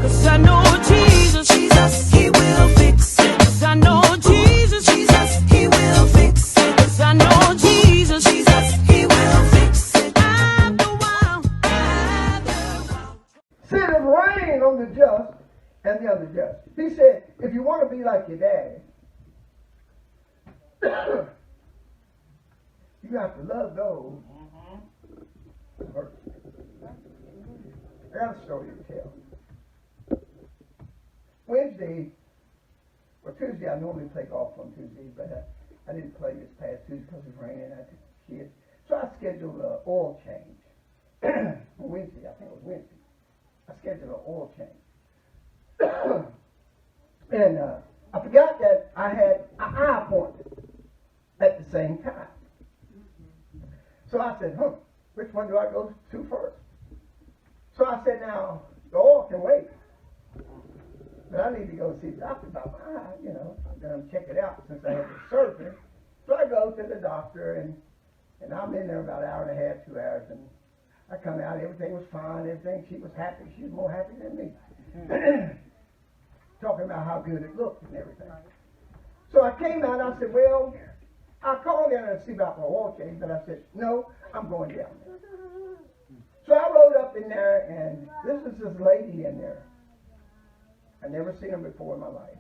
'Cause I know Jesus, Jesus, he will fix it. 'Cause I know Jesus, Jesus, he will fix it. 'Cause I know Jesus, Jesus, he will fix it. After a while, Send his rain on the just and the unjust. He said, if you want to be like your daddy, you have to love those who hurt you. I got a story to tell. Tuesday, I normally take off on Tuesdays, but I didn't play this past Tuesday because it was raining. I took the kids. So I scheduled an oil change. On Wednesday, I think it was Wednesday. I scheduled an oil change. And I forgot that I had an eye appointment at the same time. So I said, which one do I go to first? So I said, now, the oil can wait. But I need to go see the doctor about my eye, I'm going to check it out since I had the surgery. So I go to the doctor, and I'm in there about an hour and a half, 2 hours, and I come out, everything was fine, everything, she was happy, she was more happy than me. Talking about how good it looked and everything. So I came out, I said, well, I called in and see about my oil change, but I said, no, I'm going down there. So I rode up in there, and this is this lady in there. I never seen her before in my life.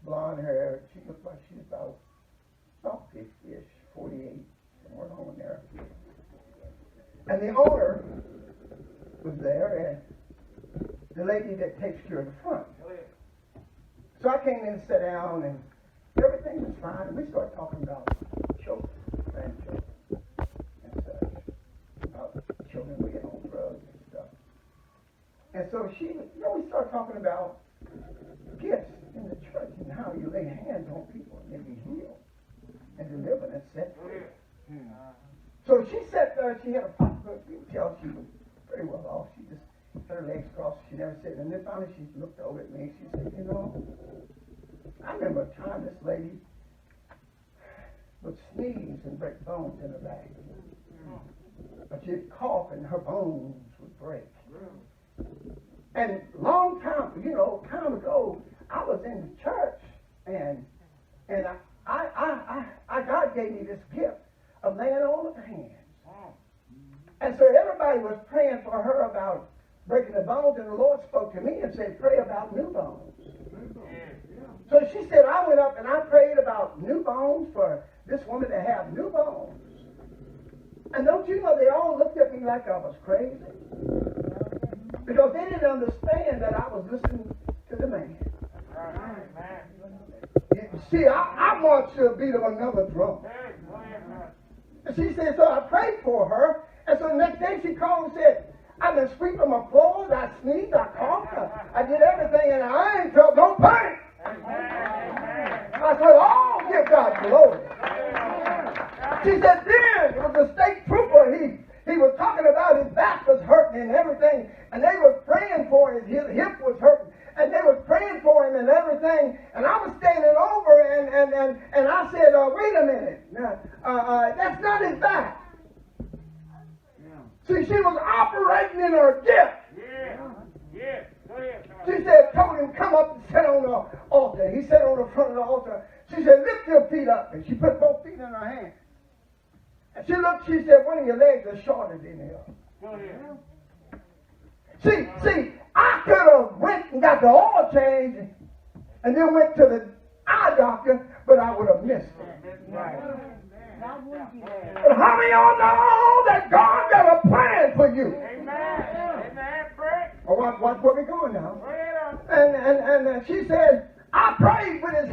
Blonde hair, she looked like she was about 50-ish, 48, somewhere along there. And the owner was there, and the lady that takes care of the front. So I came in and sat down, and everything was fine, and we started talking about children, grandchildren, and such, about children we get on drugs and stuff. And so we started talking about gifts in the church and how you lay hands on people and they be healed and delivered and set free. So she sat there, she had a pocketbook. You could tell she was very well off. She just had her legs crossed. She never said. And then finally she looked over at me and she said, I remember a time this lady would sneeze and break bones in her back. But she'd cough and her bones would break. And long time, time ago, I was in the church, and God gave me this gift of laying on of hands. And so everybody was praying for her about breaking the bones, and the Lord spoke to me and said, pray about new bones. So she said, I went up and I prayed about new bones for this woman to have new bones. And don't you know, they all looked at me like I was crazy. Because they didn't understand that I was listening to the man. See, I want to beat of another drum. And she said, so I prayed for her. And so the next day she called and said, I've been sweeping my floors, I sneezed, I coughed, I did everything, and I ain't felt no pain. I said, oh, give God glory. She said, then it was a state trooper. He was talking about his back was hurting and everything, and they were praying for his hip was hurting, and they were praying for him and everything, and I was standing over and I said, wait a minute, that's not his back. See, she was operating in her gift. Yeah. Go ahead. She said, told him, come up and sit on the altar. He sat on the front of the altar. She said, lift your feet up. And she put both feet in her hand. And she looked, she said, one of your legs is shorter than the other. Go ahead. See, I could have went and got the oil change and then went to the eye doctor, but I would have missed it. Right. But how many of y'all know that God got a plan for you? Amen. Pray. Oh, watch where we're going now. Pray it up. And she said, I prayed with his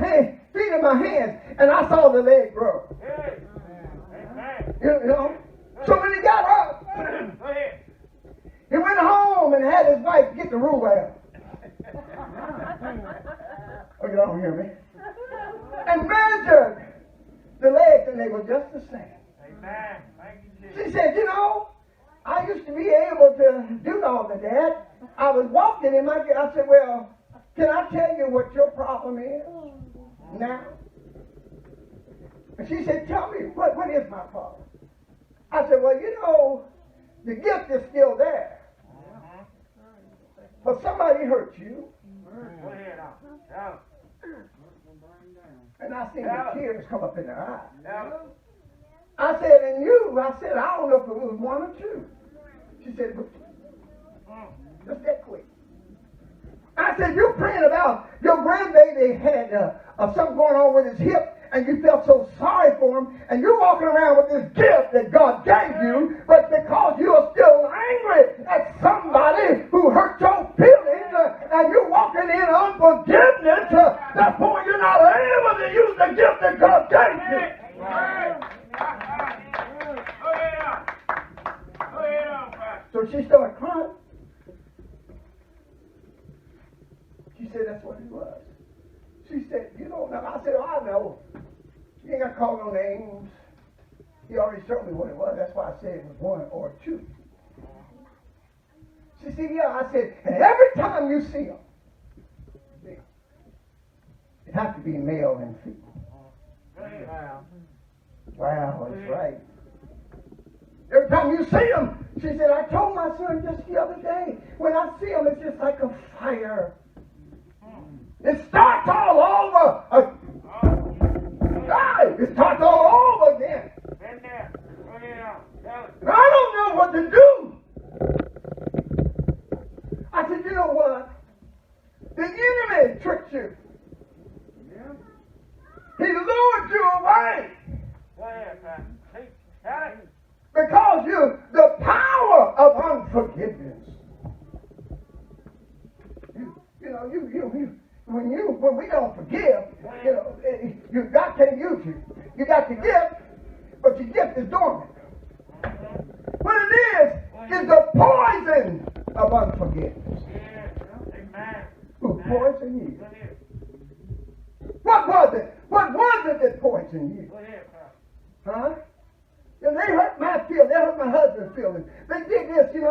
feet in my hands, and I saw the leg grow. Hey. Amen. You know? So when he got up, Go ahead. he went home and had his wife get the ruler out. Oh, you don't hear me? And measured the legs, and they were just the same. Amen. Thank you, Jesus. She said, I used to be able to do all of that. I was walking in I said, well, can I tell you what your problem is now? And she said, tell me, what is my problem? I said, well, the gift is still there. But somebody hurt you. Go ahead now. Tell And I seen the tears come up in her eyes. him. I said, and you? I said, I don't know if it was one or two. She said, it was just that quick. I said, you're praying about your grandbaby had something going on with his hip, and you felt so sorry for him, and you're walking around with this gift that God gave you, but because you are still angry at somebody who hurt your feelings, and you're walking in unforgiveness, therefore you're not able to use the gift that God gave you. Go ahead now. Go ahead on, Pastor. So she started crying. She said, that's what it was. She said, you don't know. I said, oh, I know. You ain't got to call no names. He already showed me what it was. That's why I said it was one or two. She said, yeah. I said, and every time you see them, it has to be male and female. Wow, that's right. Every time you see them, she said, I told my son just the other day, when I see them, it's just like a fire. It starts all over. It starts all over again. Been there. Go ahead on. Tell him. And I don't know what to do. I said, you know what? The enemy tricked you. He lured you away. Go ahead, Pastor. See? Tell him. Because the power of unforgiveness. When we don't forgive, God can't use you. You got the gift, but your gift is dormant. What it is the poison of unforgiveness. Amen. Who poisoned you? Go ahead. What was it? What was it that poisoned you? Go ahead, Pastor. Huh? And they hurt my feelings. They hurt my husband's feelings. They did this, and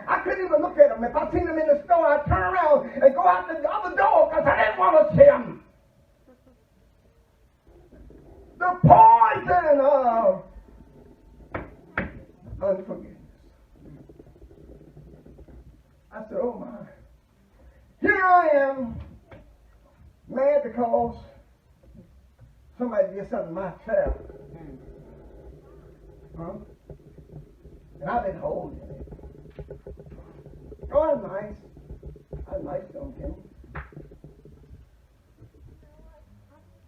I couldn't even look at them. If I seen them in the store, I'd turn around and go out the other door because I didn't want to see them. The poison of unforgiveness. I said, oh my. Here I am, mad because somebody did something to my child. Huh? And I've been holding it. Oh, I'm nice. I'm nice, don't you?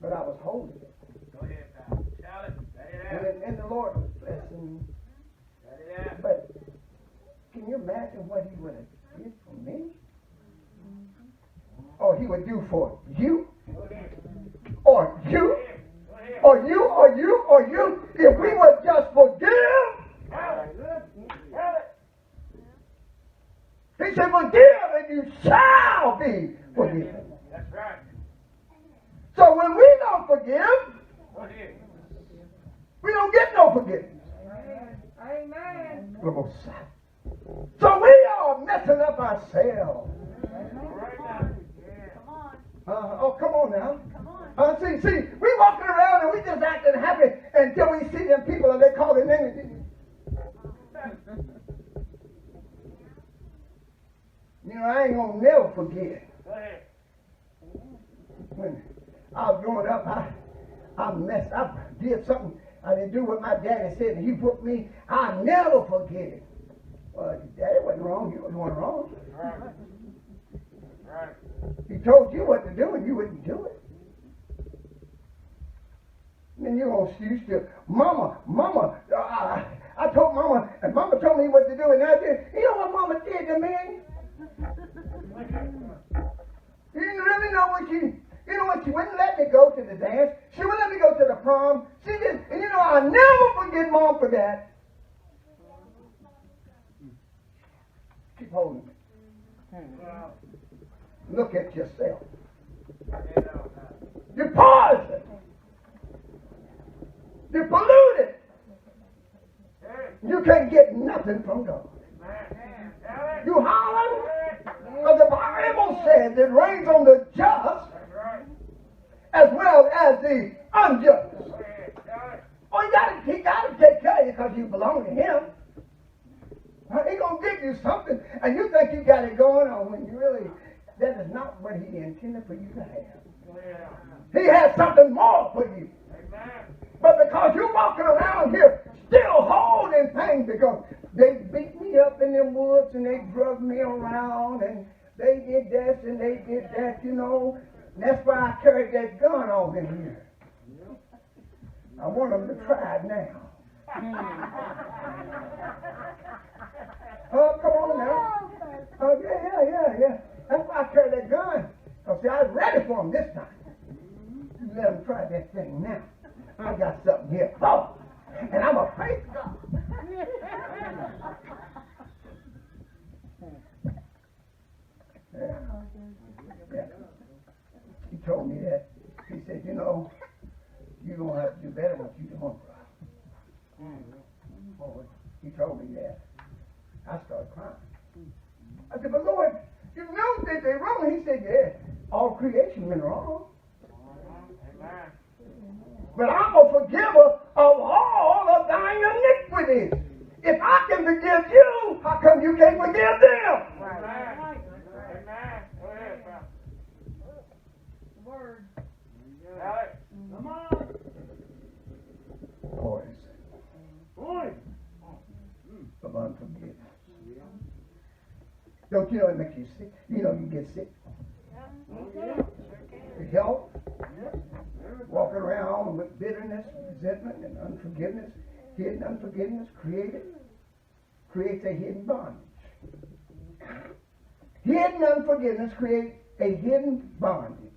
But I was holding it. Go ahead, Pastor. Tell him. Let it out. And the Lord was blessing me. Let it out. But can you imagine what He would have did for me? Or He would do for you? Go ahead. Or you? Go ahead. Or you? Or you? Or you? If we would just forgive. Tell it. Tell it. He said, forgive and you shall be forgiven. That's right. So when we don't forgive, Go ahead. we don't get no forgiveness. Amen. So we are messing up ourselves. Right now. Come on. Oh, come on now. Come on. See, we walking around and we just acting happy until we see them people and they call their name. I ain't gonna never forget. Go ahead. When I was growing up, I messed up. I did something I didn't do what my daddy said, and he whooped me. I'll never forget it. Well, daddy wasn't wrong. You was doing wrong. Right. Right. He told you what to do, and you wouldn't do it. And then you're going to used to, Mama, I told Mama, and Mama told me what to do, and I did. You know what Mama did to me? You didn't really know what she wouldn't let me go to the dance. She wouldn't let me go to the prom. She did, and I'll never forget Mom for that. Keep holding me. Look at yourself. You're poisoned. You're polluted. You can't get nothing from God. You hollering? Because the Bible says it rains on the just as well as the unjust. Oh, he got to take care of you because you belong to Him. He's going to give you something, and you think you got it going on when you really, that is not what he intended for you to have. Yeah. He has something more for you. Amen. But because you're walking around here still holding things, because they beat me up in them woods and they drug me around and they did this and they did that, you know. And that's why I carried that gun on in here. I want them to try it now. Oh, come on now. Oh, yeah. That's why I carried that gun. Because, see, I was ready for them this time. You let them try that thing now. I got something here. Oh, and I'm a faith God. Yeah. He told me that. He said, you know, you're going to have to do better than what you're doing. Oh, he told me that. I started crying. I said, but Lord, you know that they're wrong. He said, yeah, all creation been wrong. Amen. But I'm a forgiver of all of thine iniquities. If I can forgive you, how come you can't forgive them? Amen. Amen. Go ahead, pal. Word. Alex. Come on. Boys Boy. of unforgiveness. Don't you know it makes you sick? You know you get sick. Your health, walking around with bitterness, resentment, and unforgiveness, hidden unforgiveness creates a hidden bondage. Hidden unforgiveness creates a hidden bondage.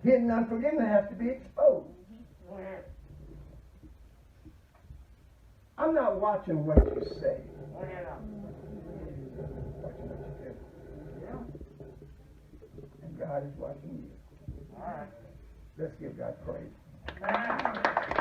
Hidden unforgiveness has to be exposed. I'm not watching what you say. Watching what you do. And God is watching you. All right. Let's give God praise. Amen.